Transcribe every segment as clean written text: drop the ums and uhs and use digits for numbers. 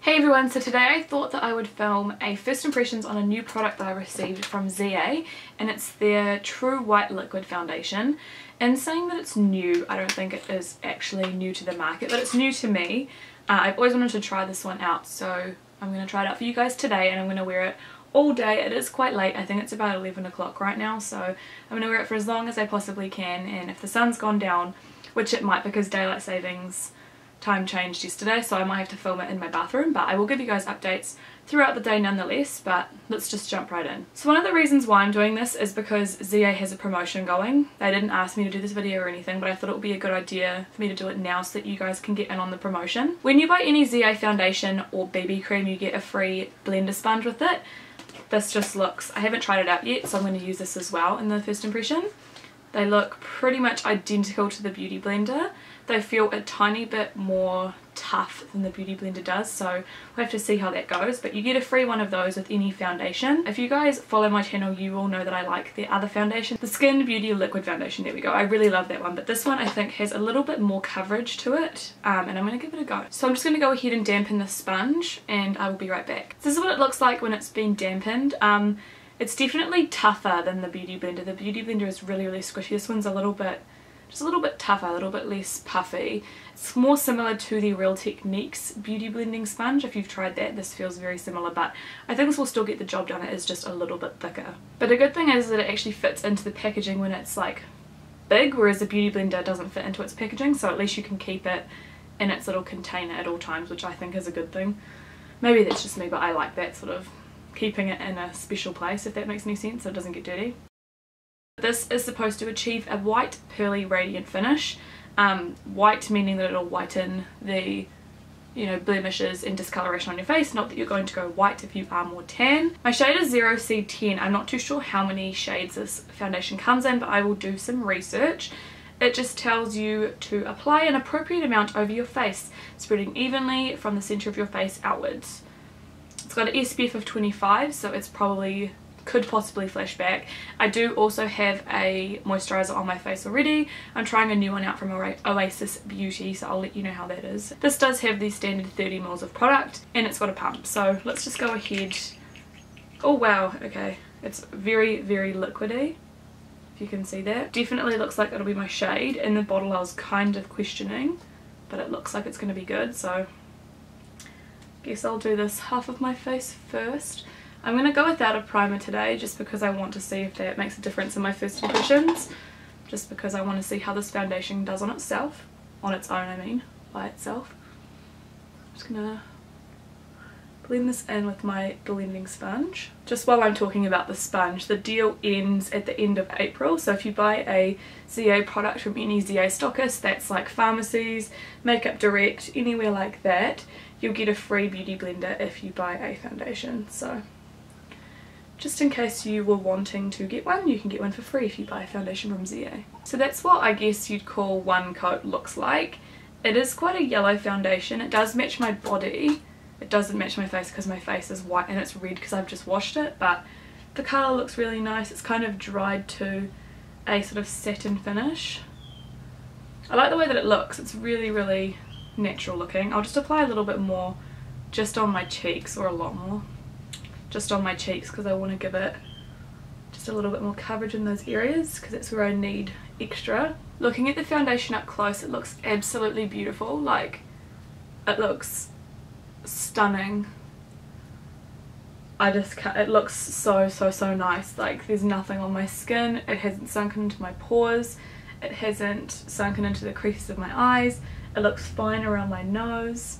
Hey everyone, so today I thought that I would film a first impressions on a new product that I received from ZA, and it's their True White Liquid Foundation. And saying that it's new, I don't think it is actually new to the market, but it's new to me. I've always wanted to try this one out, so I'm going to try it out for you guys today, and I'm going to wear it all day. It is quite late, I think it's about 11 o'clock right now, so I'm going to wear it for as long as I possibly can, and if the sun's gone down, which it might because daylight savings time changed yesterday, so I might have to film it in my bathroom, but I will give you guys updates throughout the day nonetheless. But let's just jump right in. So one of the reasons why I'm doing this is because ZA has a promotion going. They didn't ask me to do this video or anything, but I thought it would be a good idea for me to do it now so that you guys can get in on the promotion. When you buy any ZA foundation or BB cream, you get a free blender sponge with it. This just looks, I haven't tried it out yet, so I'm going to use this as well in the first impression. They look pretty much identical to the Beauty Blender. They feel a tiny bit more tough than the Beauty Blender does, so we'll have to see how that goes. But you get a free one of those with any foundation. If you guys follow my channel, you will know that I like the other foundation, the Skin Beauty Liquid Foundation. There we go. I really love that one, but this one I think has a little bit more coverage to it, and I'm going to give it a go. So I'm just going to go ahead and dampen the sponge, and I will be right back. This is what it looks like when it's been dampened. It's definitely tougher than the Beauty Blender. The Beauty Blender is really squishy. This one's just a little bit tougher, a little bit less puffy. It's more similar to the Real Techniques beauty blending sponge. If you've tried that, this feels very similar, but I think this will still get the job done. It is just a little bit thicker. But the good thing is that it actually fits into the packaging when it's like big, whereas the Beauty Blender doesn't fit into its packaging, so at least you can keep it in its little container at all times, which I think is a good thing. Maybe that's just me, but I like that sort of keeping it in a special place, if that makes any sense, so it doesn't get dirty. This is supposed to achieve a white, pearly, radiant finish. White meaning that it'll whiten the, blemishes and discoloration on your face, not that you're going to go white if you are more tan. My shade is 0C10. I'm not too sure how many shades this foundation comes in, but I will do some research. It just tells you to apply an appropriate amount over your face, spreading evenly from the centre of your face outwards. It's got an SPF of 25, so it's could possibly flash back. I do also have a moisturiser on my face already. I'm trying a new one out from Oasis Beauty, so I'll let you know how that is. This does have the standard 30 ml of product, and it's got a pump, so let's just go ahead. Oh wow, okay, it's very liquidy, if you can see that. Definitely looks like it'll be my shade. In the bottle I was kind of questioning, but it looks like it's going to be good, so guess I'll do this half of my face first. I'm going to go without a primer today just because I want to see if that makes a difference in my first impressions. Just because I want to see how this foundation does on itself. On its own, I mean. By itself. I'm just going to blend this in with my blending sponge. Just while I'm talking about the sponge, the deal ends at the end of April. So if you buy a ZA product from any ZA stockist, that's like pharmacies, Makeup Direct, anywhere like that, you'll get a free beauty blender if you buy a foundation. So just in case you were wanting to get one, you can get one for free if you buy a foundation from ZA. So that's what I guess you'd call one coat looks like. It is quite a yellow foundation. It does match my body. It doesn't match my face because my face is white and it's red because I've just washed it, but the colour looks really nice. It's kind of dried to a sort of satin finish. I like the way that it looks. It's really natural looking. I'll just apply a little bit more just on my cheeks, or a lot more just on my cheeks, because I want to give it just a little bit more coverage in those areas because that's where I need extra. Looking at the foundation up close, it looks absolutely beautiful. Like, it looks stunning. It looks so nice. Like, there's nothing on my skin. It hasn't sunken into my pores. It hasn't sunken into the creases of my eyes. It looks fine around my nose.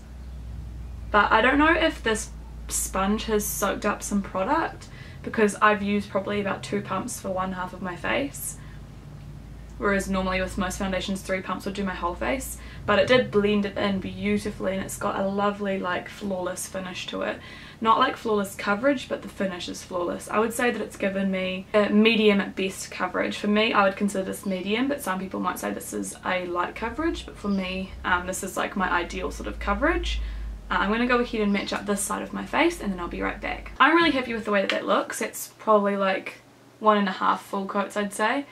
But I don't know if this sponge has soaked up some product, because I've used probably about 2 pumps for one half of my face. Whereas normally with most foundations 3 pumps would do my whole face. But it did blend it in beautifully, and it's got a lovely like flawless finish to it. Not like flawless coverage, but the finish is flawless. I would say that it's given me a medium at best coverage. For me, I would consider this medium, but some people might say this is a light coverage. But for me, this is like my ideal sort of coverage. I'm going to go ahead and match up this side of my face, and then I'll be right back. I'm really happy with the way that that looks. It's probably like 1.5 full coats, I'd say.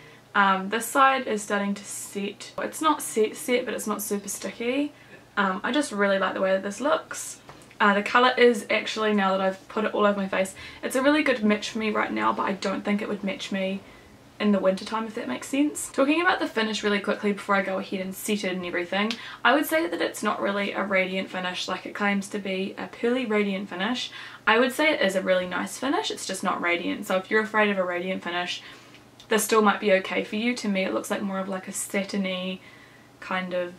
This side is starting to set. It's not set, but it's not super sticky. I just really like the way that this looks. The colour is actually, now that I've put it all over my face, it's a really good match for me right now, but I don't think it would match me in the winter time, if that makes sense. Talking about the finish really quickly before I go ahead and set it and everything, I would say that it's not really a radiant finish like it claims to be, a pearly radiant finish. I would say it is a really nice finish, it's just not radiant. So if you're afraid of a radiant finish, this still might be okay for you. To me it looks like more of like a satiny kind of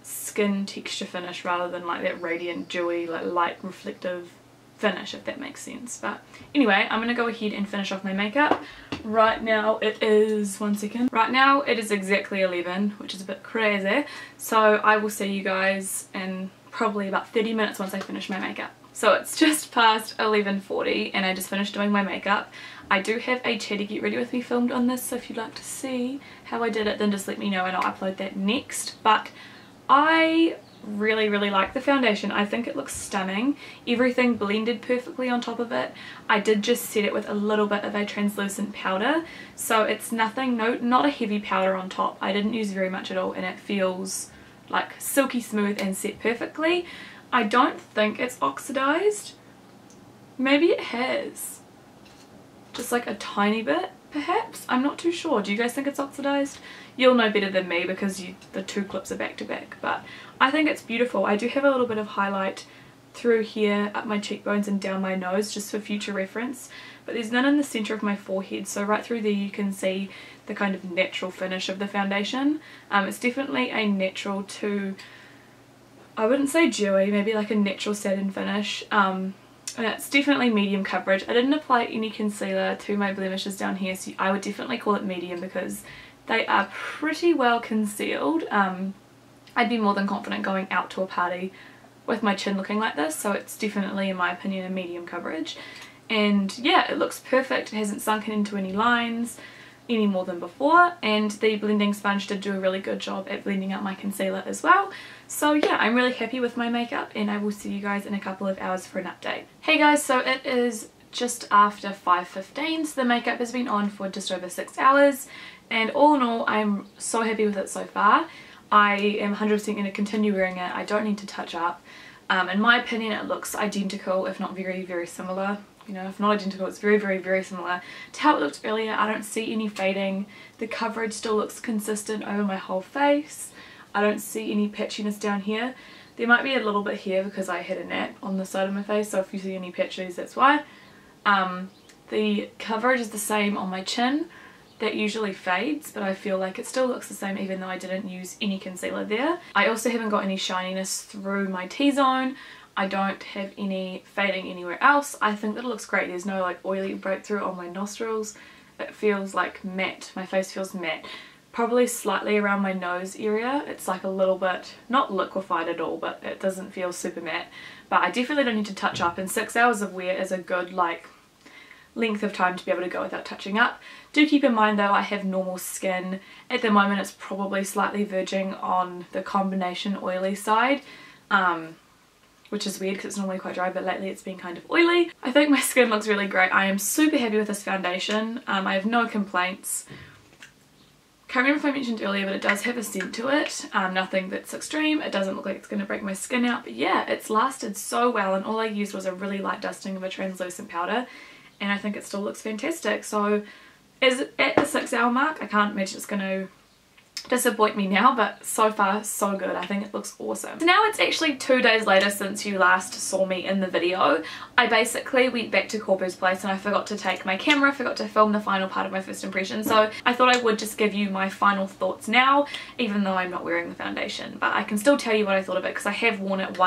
skin texture finish rather than like that radiant, dewy, like light reflective finish, if that makes sense. But anyway, I'm gonna go ahead and finish off my makeup. Right now it is, one second, right now it is exactly 11, which is a bit crazy, so I will see you guys in probably about 30 minutes once I finish my makeup. So it's just past 11:40 and I just finished doing my makeup. I do have a Chatty Get Ready With Me filmed on this, so if you'd like to see how I did it, then just let me know and I'll upload that next. But I really like the foundation. I think it looks stunning. Everything blended perfectly on top of it. I did just set it with a little bit of a translucent powder, so it's nothing, not a heavy powder on top. I didn't use very much at all and it feels like silky smooth and set perfectly. I don't think it's oxidized. Maybe it has. Just like a tiny bit, perhaps? I'm not too sure. Do you guys think it's oxidized? You'll know better than me because the two clips are back to back, but I think it's beautiful. I do have a little bit of highlight through here, up my cheekbones and down my nose, just for future reference, but there's none in the center of my forehead, so right through there you can see the kind of natural finish of the foundation. It's definitely a natural to, I wouldn't say dewy, maybe like a natural satin finish. And it's definitely medium coverage. I didn't apply any concealer to my blemishes down here, so I would definitely call it medium because they are pretty well concealed. I'd be more than confident going out to a party with my chin looking like this, so it's definitely, in my opinion, a medium coverage. And yeah, it looks perfect. It hasn't sunken into any lines any more than before, and the blending sponge did do a really good job at blending out my concealer as well. So yeah, I'm really happy with my makeup and I will see you guys in a couple of hours for an update. Hey guys, so it is just after 5:15, so the makeup has been on for just over 6 hours, and all in all I'm so happy with it so far. I am 100% going to continue wearing it. I don't need to touch up. In my opinion it looks identical, if not very similar. You know, if not identical, it's very similar to how it looked earlier. I don't see any fading. The coverage still looks consistent over my whole face. I don't see any patchiness down here. There might be a little bit here because I had a nap on the side of my face, so if you see any patches, that's why. The coverage is the same on my chin. That usually fades, but I feel like it still looks the same even though I didn't use any concealer there. I also haven't got any shininess through my T-zone. I don't have any fading anywhere else. I think that it looks great. There's no like oily breakthrough on my nostrils. It feels like matte. My face feels matte. Probably slightly around my nose area. It's like a little bit, not liquefied at all, but it doesn't feel super matte. But I definitely don't need to touch up, and 6 hours of wear is a good like length of time to be able to go without touching up. Do keep in mind though, I have normal skin. At the moment it's probably slightly verging on the combination oily side, which is weird because it's normally quite dry, but lately it's been kind of oily. I think my skin looks really great. I am super happy with this foundation. I have no complaints. Can't remember if I mentioned earlier, but it does have a scent to it. Nothing that's extreme. It doesn't look like it's going to break my skin out, but yeah, it's lasted so well, and all I used was a really light dusting of a translucent powder, and I think it still looks fantastic. So is it at the 6 hour mark? I can't imagine it's going to disappoint me now, but so far so good. I think it looks awesome. So now it's actually 2 days later since you last saw me in the video. I basically went back to Corbu's place and I forgot to take my camera, forgot to film the final part of my first impression, so I thought I would just give you my final thoughts now, even though I'm not wearing the foundation, but I can still tell you what I thought of it because I have worn it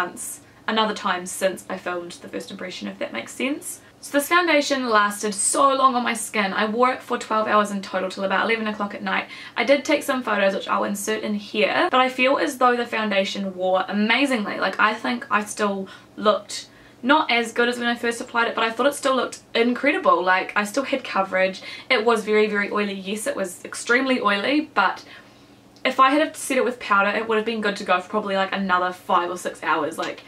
another time since I filmed the first impression, if that makes sense. So this foundation lasted so long on my skin. I wore it for 12 hours in total till about 11 o'clock at night. I did take some photos which I'll insert in here, but I feel as though the foundation wore amazingly. Like, I think I still looked not as good as when I first applied it, but I thought it still looked incredible. Like, I still had coverage. It was very oily. Yes, it was extremely oily, but if I had set it with powder it would have been good to go for probably like another 5 or 6 hours. Like,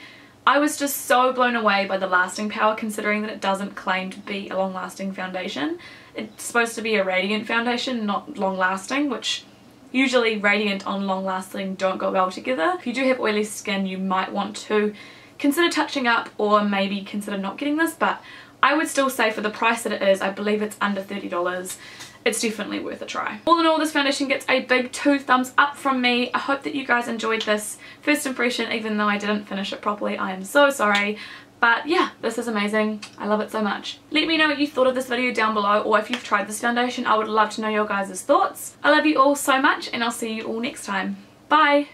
I was just so blown away by the lasting power, considering that it doesn't claim to be a long-lasting foundation. It's supposed to be a radiant foundation, not long-lasting, which usually radiant on long-lasting don't go well together. If you do have oily skin, you might want to consider touching up or maybe consider not getting this, but I would still say for the price that it is, I believe it's under $30, it's definitely worth a try. All in all, this foundation gets a big 2 thumbs up from me. I hope that you guys enjoyed this first impression, even though I didn't finish it properly. I am so sorry. But yeah, this is amazing. I love it so much. Let me know what you thought of this video down below, or if you've tried this foundation. I would love to know your guys' thoughts. I love you all so much, and I'll see you all next time. Bye!